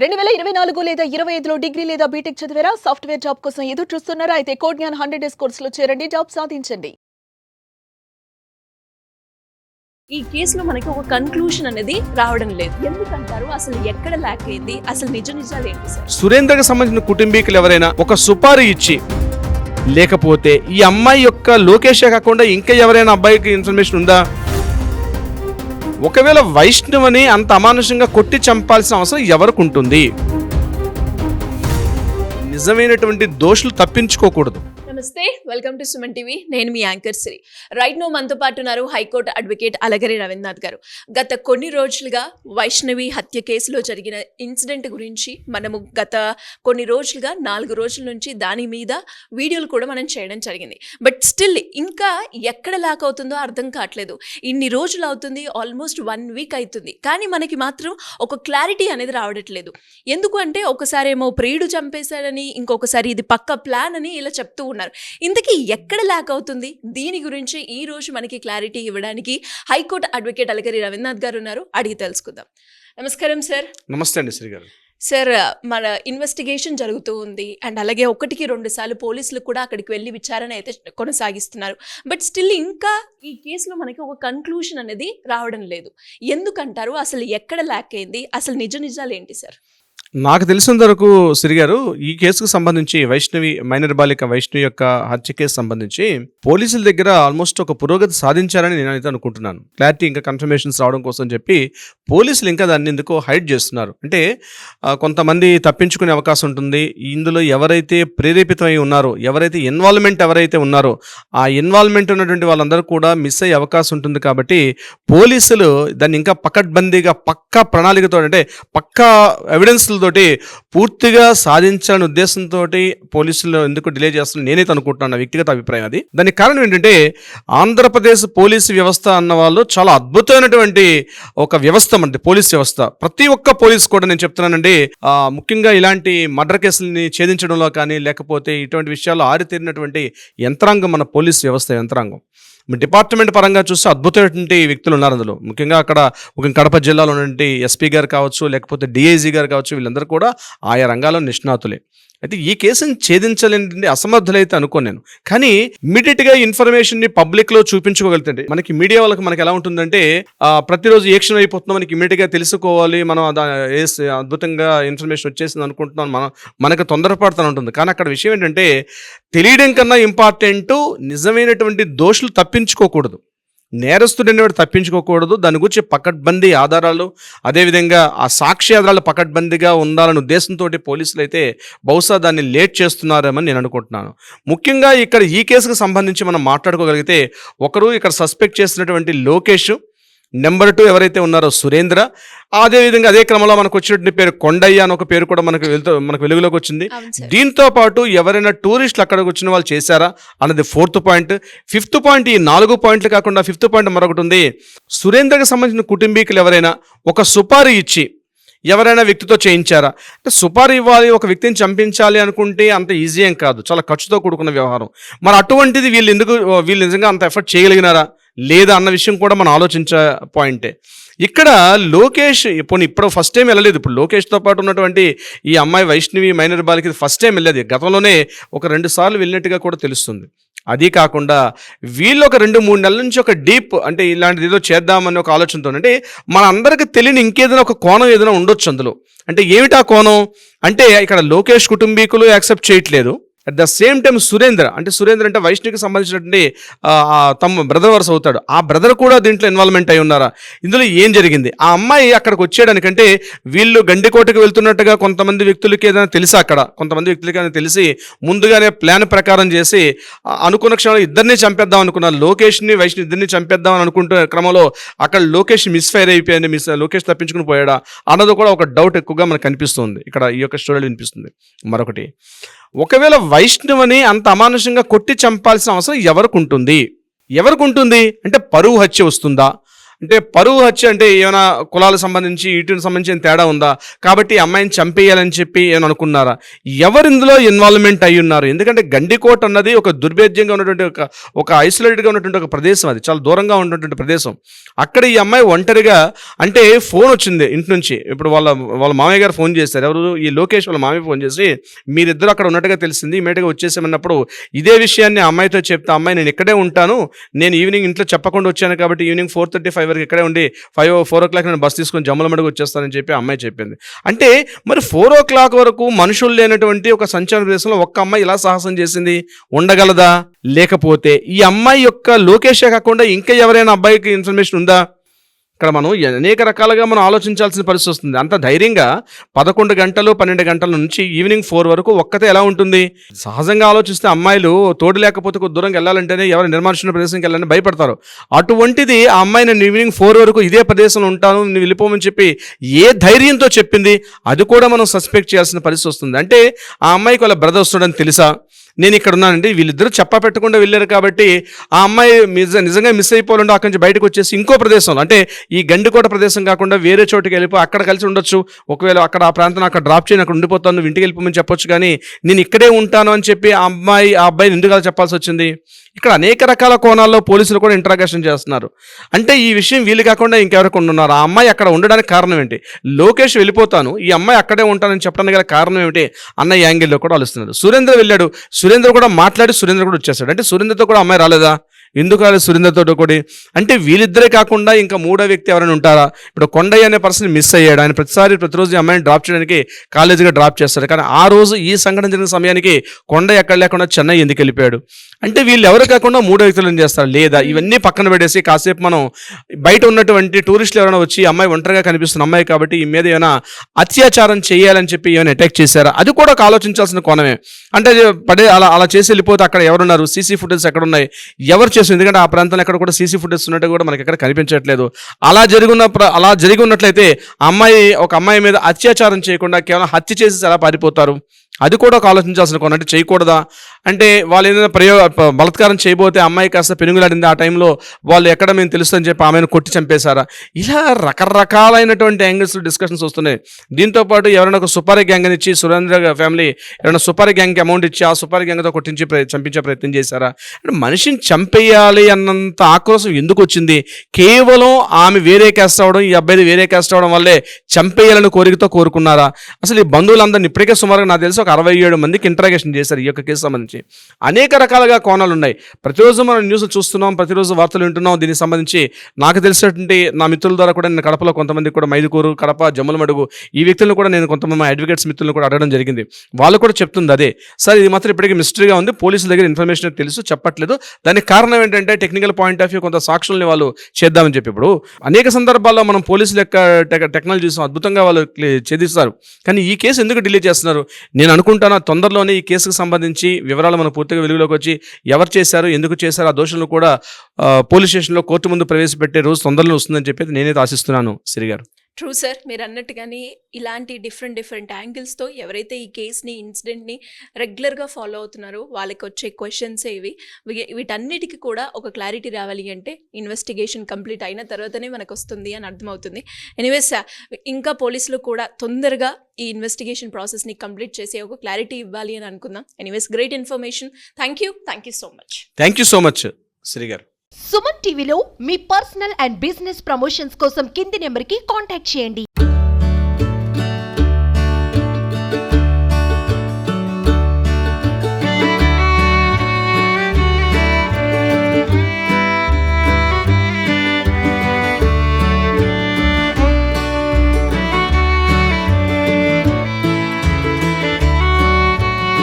2024 లేదా 25లో డిగ్రీ లేదా బీటెక్ చదివారా? సాఫ్ట్‌వేర్ జాబ్ కోసం ఎదురు చూస్తున్నారా? అయితే కోడ్ జ్ఞాన్ 100 డేస్ కోర్సులో చేరండి, జాబ్ సాధించండి. ఈ కేసులో మనకి ఒక కన్క్లూషన్ అనేది రావడం లేదు. ఎందుకంటారు? అసలు ఎక్కడ ల్యాక్ అయింది? అసలు నిజాలు ఏంటి సార్? సురేంద్రకి సంబంధించిన కుటుంబీకులు ఎవరైనా ఒక సుపారీ ఇచ్చి, లేకపోతే ఈ అమ్మాయి యొక్క లోకేషే కాకుండా ఇంకా ఎవరైనా అబ్బాయికి ఇన్ఫర్మేషన్ ఉందా? ఒకవేళ వైష్ణవని అంత అమానుషంగా కొట్టి చంపాల్సిన అవసరం ఎవరికి ఉంటుంది? నిజమైనటువంటి దోషులు తప్పించుకోకూడదు. నమస్తే, వెల్కమ్ టు సుమన్ టీవీ. నేను మీ యాంకర్ శ్రీ. రైట్ నో మనతో పాటు ఉన్నారు హైకోర్టు అడ్వకేట్ అలగరి రవీంద్రనాథ్ గారు. గత కొన్ని రోజులుగా వైష్ణవి హత్య కేసులో జరిగిన ఇన్సిడెంట్ గురించి మనము గత కొన్ని రోజులుగా 4 రోజుల నుంచి దాని మీద వీడియోలు కూడా మనం చేయడం జరిగింది. బట్ స్టిల్ ఇంకా ఎక్కడ లాక్ అవుతుందో అర్థం కావట్లేదు. ఇన్ని రోజులు అవుతుంది, ఆల్మోస్ట్ 1 వీక్ అవుతుంది, కానీ మనకి మాత్రం ఒక క్లారిటీ అనేది రావట్లేదు. ఎందుకు అంటే ఒకసారి ఏమో ప్రియుడు చంపేశాడని, ఇంకొకసారి ఇది పక్క ప్లాన్ అని ఇలా చెప్తూ ఉన్నారు. ఇంతకీ ఎక్కడ ల్యాక్ అవుతుంది? దీని గురించి ఈ రోజు మనకి క్లారిటీ ఇవ్వడానికి హైకోర్టు అడ్వకేట్ అలగరి రవీంద్రనాథ్ గారు ఉన్నారు. అడిగి తెలుసుకుందాం. నమస్కారం సార్. నమస్తే అండి శ్రీ గారు. సార్, మన ఇన్వెస్టిగేషన్ జరుగుతూ ఉంది అండ్ అలాగే 1-2 సార్లు పోలీసులు కూడా అక్కడికి వెళ్ళి విచారణ అయితే కొనసాగిస్తున్నారు. బట్ స్టిల్ ఇంకా ఈ కేసులో మనకి ఒక కన్క్లూషన్ అనేది రావడం లేదు. ఎందుకంటారు? అసలు ఎక్కడ ల్యాక్ అయింది? అసలు నిజాలు ఏంటి సార్? నాకు తెలిసినంత వరకు శ్రీ గారు, ఈ కేసుకు సంబంధించి వైష్ణవి మైనర్ బాలిక వైష్ణవి యొక్క హత్య కేసు సంబంధించి పోలీసుల దగ్గర ఆల్మోస్ట్ ఒక పురోగతి సాధించారని నేను అయితే అనుకుంటున్నాను. క్లారిటీ ఇంకా కన్ఫర్మేషన్స్ రావడం కోసం చెప్పి పోలీసులు ఇంకా దాన్ని ఎందుకో హైడ్ చేస్తున్నారు. అంటే కొంతమంది తప్పించుకునే అవకాశం ఉంటుంది. ఇందులో ఎవరైతే ప్రేరేపితమై ఉన్నారో, ఎవరైతే ఎవరైతే ఉన్నారో ఆ ఇన్వాల్వ్మెంట్ ఉన్నటువంటి వాళ్ళందరూ కూడా మిస్ అయ్యే అవకాశం ఉంటుంది. కాబట్టి పోలీసులు దాన్ని ఇంకా పకడ్బందీగా పక్కా ప్రణాళికతో, అంటే పక్కా ఎవిడెన్స్ తోటి పూర్తిగా సాధించాలనే ఉద్దేశంతో పోలీసులు ఎందుకు డిలే చేస్తున్నారు నేనైతే అనుకుంటున్నాను. వ్యక్తిగత అభిప్రాయం అది. దానికి కారణం ఏంటంటే, ఆంధ్రప్రదేశ్ పోలీసు వ్యవస్థ అన్న వాళ్ళు చాలా అద్భుతమైనటువంటి ఒక వ్యవస్థ మనది, పోలీస్ వ్యవస్థ. ప్రతి ఒక్క పోలీస్ కూడా నేను చెప్తున్నానండి, ముఖ్యంగా ఇలాంటి మర్డర్ కేసుల్ని ఛేదించడంలో కానీ, లేకపోతే ఇటువంటి విషయాల్లో ఆరితేరినటువంటి యంత్రాంగం మన పోలీస్ వ్యవస్థ యంత్రాంగం. డిపార్ట్మెంట్ పరంగా చూస్తే అద్భుతమైనటువంటి వ్యక్తులు ఉన్నారు అందులో. ముఖ్యంగా అక్కడ కడప జిల్లాలో ఉన్నటువంటి ఎస్పీ గారు కావచ్చు, లేకపోతే డిఐజీ గారు కావచ్చు, వీళ్ళందరూ కూడా ఆయా రంగాల్లో నిష్ణాతులే. అయితే ఈ కేసుని ఛేదించలేని అసమర్థులైతే అనుకోను నేను. కానీ ఇమీడియట్గా ఇన్ఫర్మేషన్ని పబ్లిక్లో చూపించుకోగలుగుతుంది. మనకి మీడియా వాళ్ళకి మనకి ఎలా ఉంటుందంటే, ప్రతిరోజు ఏ క్షణం అయిపోతుందో మనకి ఇమీడియట్గా తెలుసుకోవాలి, మనం అద్భుతంగా ఇన్ఫర్మేషన్ వచ్చేసింది అనుకుంటున్నాం, మనకు తొందరపడుతూ ఉంటుంది. కానీ అక్కడ విషయం ఏంటంటే, తెలియడం కన్నా ఇంపార్టెంట్ నిజమైనటువంటి దోషులు తప్పించుకోకూడదు, నేరస్తుడు అనేవాడు తప్పించుకోకూడదు. దాని గురించి పకడ్బందీ ఆధారాలు, అదేవిధంగా ఆ సాక్షి ఆధారాలు పకడ్బందీగా ఉండాలనే ఉద్దేశంతో పోలీసులు అయితే బహుశా దాన్ని లేట్ చేస్తున్నారేమని నేను అనుకుంటున్నాను. ముఖ్యంగా ఇక్కడ ఈ కేసుకు సంబంధించి మనం మాట్లాడుకోగలిగితే, ఒకరు ఇక్కడ సస్పెక్ట్ చేసినటువంటి లోకేష్, నెంబర్ 2 ఎవరైతే ఉన్నారో సురేంద్ర, అదేవిధంగా అదే క్రమంలో మనకు వచ్చినటువంటి పేరు కొండయ్య అని ఒక పేరు కూడా మనకు వెలుగులోకి వచ్చింది. దీంతో పాటు ఎవరైనా టూరిస్టులు అక్కడికి వచ్చిన వాళ్ళు చేశారా అన్నది 4th పాయింట్. 5th పాయింట్, ఈ 4 పాయింట్లు కాకుండా 5th పాయింట్ మరొకటి ఉంది. సురేంద్రకి సంబంధించిన కుటుంబీకులు ఎవరైనా ఒక సుపారీ ఇచ్చి ఎవరైనా వ్యక్తితో చేయించారా? అంటే సుపారీ ఇవ్వాలి, ఒక వ్యక్తిని చంపించాలి అనుకుంటే అంత ఈజీ ఏం కాదు, చాలా ఖర్చుతో కూడుకున్న వ్యవహారం. మరి అటువంటిది వీళ్ళు నిజంగా అంత ఎఫర్ట్ చేయగలిగినారా లేదా అన్న విషయం కూడా మనం ఆలోచించే పాయింటే. ఇక్కడ లోకేష్ ఇప్పుడు ఫస్ట్ టైం వెళ్ళలేదు. ఇప్పుడు లోకేష్తో పాటు ఉన్నటువంటి ఈ అమ్మాయి వైష్ణవి మైనర్ బాలిక ఫస్ట్ టైం వెళ్ళలేదు. గతంలోనే ఒక 2 సార్లు వెళ్ళినట్టుగా కూడా తెలుస్తుంది. అది కాకుండా వీళ్ళు ఒక 2-3 నెలల నుంచి ఒక డీప్, అంటే ఇలాంటిది ఏదో చేద్దామని ఒక ఆలోచనతో, అంటే మన అందరికీ తెలియని ఇంకేదైనా ఒక కోణం ఏదైనా ఉండొచ్చు అందులో. అంటే ఏమిటా కోణం అంటే, ఇక్కడ లోకేష్ కుటుంబీకులు యాక్సెప్ట్ చేయట్లేదు. At the same time Surendra అంటే వైష్ణవికి సంబంధించినటువంటి తమ బ్రదర్ వరుస అవుతాడు, ఆ బ్రదర్ కూడా దీంట్లో ఇన్వాల్వ్మెంట్ అయి ఉన్నారా? ఇందులో ఏం జరిగింది? ఆ అమ్మాయి అక్కడికి వచ్చేయడానికంటే వీళ్ళు గండికోటకు వెళ్తున్నట్టుగా కొంతమంది వ్యక్తులకి ఏదైనా తెలిసి, కొంతమంది వ్యక్తులకి తెలిసి ముందుగానే ప్లాన్ ప్రకారం చేసి అనుకున్న క్షణంలో ఇద్దరిని చంపేద్దాం అనుకున్నారు. లోకేష్ని వైష్ణవి ఇద్దరిని చంపేద్దాం అనుకుంటున్న క్రమంలో అక్కడ లోకేష్ మిస్ఫైర్ అయిపోయింది. లోకేష్ తప్పించుకుని పోయాడా అన్నది కూడా ఒక డౌట్ ఎక్కువగా మనకు కనిపిస్తుంది ఇక్కడ ఈ యొక్క స్టోరీలో వినిపిస్తుంది. మరొకటి, ఒకవేళ వైష్ణవని అంత అమానుషంగా కొట్టి చంపాల్సిన అవసరం ఎవరికి ఉంటుంది అంటే పరువు హత్య వస్తుందా? అంటే పరువు హత్య అంటే ఏమైనా కులాలకు సంబంధించి ఇటుకి సంబంధించిన తేడా ఉందా కాబట్టి ఈ అమ్మాయిని చంపేయాలని చెప్పి ఏమైనా అనుకున్నారా? ఎవరు ఇందులో ఇన్వాల్వ్మెంట్ అయి ఉన్నారు? ఎందుకంటే గండికోట అన్నది ఒక దుర్భేద్యంగా ఉన్నటువంటి ఒక ఐసోలేటెడ్గా ఉన్నటువంటి ఒక ప్రదేశం, అది చాలా దూరంగా ఉన్నటువంటి ప్రదేశం. అక్కడ ఈ అమ్మాయి ఒంటరిగా, అంటే ఫోన్ వచ్చింది ఇంటి నుంచి, ఇప్పుడు వాళ్ళ మామయ్య గారు ఫోన్ చేశారు, ఎవరు ఈ లోకేష్ వాళ్ళ మామయ్య ఫోన్ చేసి మీరిద్దరు అక్కడ ఉన్నట్టుగా తెలిసింది, ఇమీడియట్గా వచ్చేసామన్నప్పుడు ఇదే విషయాన్ని ఆ అమ్మాయితో చెప్తే, అమ్మాయి నేను ఇక్కడే ఉంటాను, నేను ఈవినింగ్ ఇంట్లో చెప్పకుండా వచ్చాను కాబట్టి ఈవినింగ్ 4:35 వరకు ఇక్కడే ఉండి 4 o'clock నేను బస్ తీసుకొని జమ్మలమడుగు వచ్చేస్తానని చెప్పి అమ్మాయి చెప్పింది. అంటే మరి 4 o'clock వరకు మనుషులు లేనటువంటి ఒక సంచార ప్రదేశంలో ఒక్క అమ్మాయి ఇలా సాహసం చేసింది, ఉండగలదా? లేకపోతే ఈ అమ్మాయి యొక్క లోకేషే కాకుండా ఇంకా ఎవరైనా అబ్బాయికి ఇన్ఫర్మేషన్ ఉందా? ఇక్కడ మనం అనేక రకాలుగా మనం ఆలోచించాల్సిన పరిస్థితి వస్తుంది. అంత ధైర్యంగా 11 గంటలు 12 గంటల నుంచి ఈవినింగ్ 4 వరకు ఒక్కతే ఎలా ఉంటుంది? సహజంగా ఆలోచిస్తే అమ్మాయిలు తోడు లేకపోతే కొద్ది దూరంగా వెళ్ళాలంటేనే ఎవరు నిర్మానుష్య ప్రదేశంకి వెళ్ళాలని భయపడతారు. అటువంటిది ఆ అమ్మాయి నేను ఈవినింగ్ 4 వరకు ఇదే ప్రదేశంలో ఉంటాను, నువ్వు వెళ్ళిపోమని చెప్పి ఏ ధైర్యంతో చెప్పింది? అది కూడా మనం సస్పెక్ట్ చేయాల్సిన పరిస్థితి వస్తుంది. అంటే ఆ అమ్మాయికి వాళ్ళ బ్రదర్ వస్తాడని తెలుసా? నేను ఇక్కడ ఉన్నానండి, వీళ్ళిద్దరూ చెప్పా పెట్టకుండా వెళ్ళారు కాబట్టి ఆ అమ్మాయి నిజంగా మిస్ అయిపోవాలంటే అక్కడి నుంచి బయటకు వచ్చేసి ఇంకో ప్రదేశంలో, అంటే ఈ గండికోట ప్రదేశం కాకుండా వేరే చోటుకి వెళ్ళిపో, అక్కడ కలిసి ఉండొచ్చు. ఒకవేళ అక్కడ ఆ ప్రాంతం అక్కడ డ్రాప్ చేయని అక్కడ ఉండిపోతాను, నువ్వు ఇంటికి వెళ్ళిపోమని చెప్పొచ్చు. కానీ నేను ఇక్కడే ఉంటాను అని చెప్పి ఆ అబ్బాయిని ఎందుకు అలా చెప్పాల్సి వచ్చింది? ఇక్కడ అనేక రకాల కోణాల్లో పోలీసులు కూడా ఇంటరాగేషన్ చేస్తున్నారు. అంటే ఈ విషయం వీళ్ళు కాకుండా ఇంకెవరికి ఉన్నారు? ఆ అమ్మాయి అక్కడ ఉండడానికి కారణం ఏంటి? లోకేష్ వెళ్ళిపోతాను, ఈ అమ్మాయి అక్కడే ఉంటానని చెప్పడానికి గల కారణం ఏమిటి అన్న యాంగిల్లో కూడా ఆలోచిస్తున్నారు. సురేంద్ర వెళ్ళాడు, సురేంద్ర కూడా మాట్లాడి సురేంద్ర కూడా వచ్చేసాడు. అంటే సురేంద్రతో కూడా అమ్మాయి రాలేదా? ఎందుకు రాలేదు సురేంద్రతో కూడా? అంటే వీళ్ళిద్దరే కాకుండా ఇంకా మూడో వ్యక్తి ఎవరైనా ఉంటారా? ఇప్పుడు కొండయ్య అనే పర్సన్ మిస్ అయ్యాడు. ఆయన ప్రతిరోజు ఈ అమ్మాయిని డ్రాప్ చేయడానికి కాలేజీగా డ్రాప్ చేస్తారు. కానీ ఆ రోజు ఈ సంఘటన జరిగిన సమయానికి కొండయ్య ఎక్కడ లేకుండా చెన్నై ఎందుకు వెళ్ళిపోయాడు? అంటే వీళ్ళు ఎవరు కాకుండా మూడో వ్యక్తులను చేస్తారు. లేదా ఇవన్నీ పక్కన పెట్టేసి కాసేపు మనం బయట ఉన్నటువంటి టూరిస్టులు ఎవరైనా వచ్చి అమ్మాయి ఒంటరిగా కనిపిస్తున్న అమ్మాయి కాబట్టి ఈ మీద ఏమైనా అత్యాచారం చేయాలని చెప్పి ఏమైనా అటాక్ చేశారా? అది కూడా ఒక ఆలోచించాల్సిన కోణమే. అంటే అలా చేసి వెళ్ళిపోతే అక్కడ ఎవరున్నారు? సీసీ ఫుటేజ్ ఎక్కడ ఉన్నాయి? ఎవరు చేసి? ఎందుకంటే ఆ ప్రాంతంలో ఎక్కడ కూడా సీసీ ఫుటేజ్ ఉన్నట్టు కూడా మనకి ఎక్కడ కనిపించట్లేదు. అలా జరిగి ఉన్నట్లయితే ఒక అమ్మాయి మీద అత్యాచారం చేయకుండా కేవలం హత్య చేసి ఎలా పారిపోతారు? అది కూడా ఒక ఆలోచించాల్సిన కోణం. అంటే చేయకూడదా? అంటే వాళ్ళు ఏదైనా బలత్కారం చేయబోతే అమ్మాయి కాస్త పెనుగులాడింది, ఆ టైంలో వాళ్ళు ఎక్కడ మేము తెలుస్తుందని చెప్పి ఆమెను కొట్టి చంపేశారా? ఇలా రకరకాలైనటువంటి యాంగిల్స్ డిస్కషన్స్ వస్తున్నాయి. దీంతోపాటు ఎవరైనా ఒక సుపారీ గ్యాంగ్ ఇచ్చి, సురేంద్ర ఫ్యామిలీ ఎవరైనా సుపారీ గ్యాంగ్కి అమౌంట్ ఇచ్చి ఆ సుపారీ గ్యాంగ్తో చంపించే ప్రయత్నం చేశారా? అంటే మనిషిని చంపేయాలి అన్నంత ఆక్రోశం ఎందుకు వచ్చింది? కేవలం ఆమె వేరే క్యాస్ట్ అవడం, ఈ అబ్బాయిది వేరే క్యాస్ట్ అవడం వల్లే చంపేయాలని కోరికతో కోరుకున్నారా? అసలు ఈ బంధువులందరినీ ఇప్పటికే సుమారుగా నాకు తెలిసి ఒక 67 మందికి ఇంటరాగేషన్ చేశారు ఈ యొక్క కేసు సంబంధించి. అనేక రకాలుగా కోణాలు ఉన్నాయి. ప్రతిరోజు మనం న్యూస్ చూస్తున్నాం, ప్రతిరోజు వార్తలు వింటున్నాం. దీనికి సంబంధించి నాకు తెలిసినటువంటి నా మిత్రుల ద్వారా కూడా నేను కడపలో కొంతమంది కూడా, మైదుకూరు, కడప, జమ్మలమడుగు ఈ వ్యక్తులను కూడా నేను కొంతమంది మా అడ్వకేట్స్ మిత్రులను కూడా అడగడం జరిగింది. వాళ్ళు కూడా చెప్తుంది అదే, సార్ ఇది మాత్రం ఇప్పటికీ మిస్టరీగా ఉంది, పోలీసుల దగ్గర ఇన్ఫర్మేషన్ తెలుసు చెప్పట్లేదు. దానికి కారణం ఏంటంటే టెక్నికల్ పాయింట్ ఆఫ్ వ్యూ కొంత సాక్షుల్ని వాళ్ళు చేద్దామని చెప్పి. ఇప్పుడు అనేక సందర్భాల్లో మనం పోలీసుల యొక్క టెక్నాలజీ చూసాం, అద్భుతంగా వాళ్ళు ఛేదిస్తారు. కానీ ఈ కేసు ఎందుకు డిలే చేస్తున్నారు? నేను అనుకుంటాను తొందరలోనే ఈ కేసుకు సంబంధించి వివరాలు మనకు పూర్తిగా వెలుగులోకి వచ్చి ఎవరు చేశారు, ఎందుకు చేశారు, ఆ దోషులను కూడా పోలీస్ స్టేషన్లో కోర్టు ముందు ప్రవేశపెట్టే రోజు తొందరలో వస్తుందని చెప్పి నేనైతే ఆశిస్తున్నాను సిరి గారు. ట్రూ సార్, మీరు అన్నట్టుగానే ఇలాంటి డిఫరెంట్ యాంగిల్స్తో ఎవరైతే ఈ కేస్ని, ఇన్సిడెంట్ని రెగ్యులర్గా ఫాలో అవుతున్నారో వాళ్ళకి వచ్చే క్వశ్చన్సే ఇవి. వీటన్నిటికీ కూడా ఒక క్లారిటీ రావాలి అంటే ఇన్వెస్టిగేషన్ కంప్లీట్ అయిన తర్వాతనే మనకు వస్తుంది అని అర్థమవుతుంది. ఎనీవేస్, ఇంకా పోలీసులు కూడా తొందరగా ఈ ఇన్వెస్టిగేషన్ ప్రాసెస్ని కంప్లీట్ చేసి ఒక క్లారిటీ ఇవ్వాలి అని అనుకుందాం. Anyways, great information. Thank you so much. Thank you so much Sri గారు. సుమన్ టీవీలో మీ పర్సనల్ అండ్ బిజినెస్ ప్రమోషన్స్ కోసం కింది నెంబర్కి కాంటాక్ట్ చేయండి.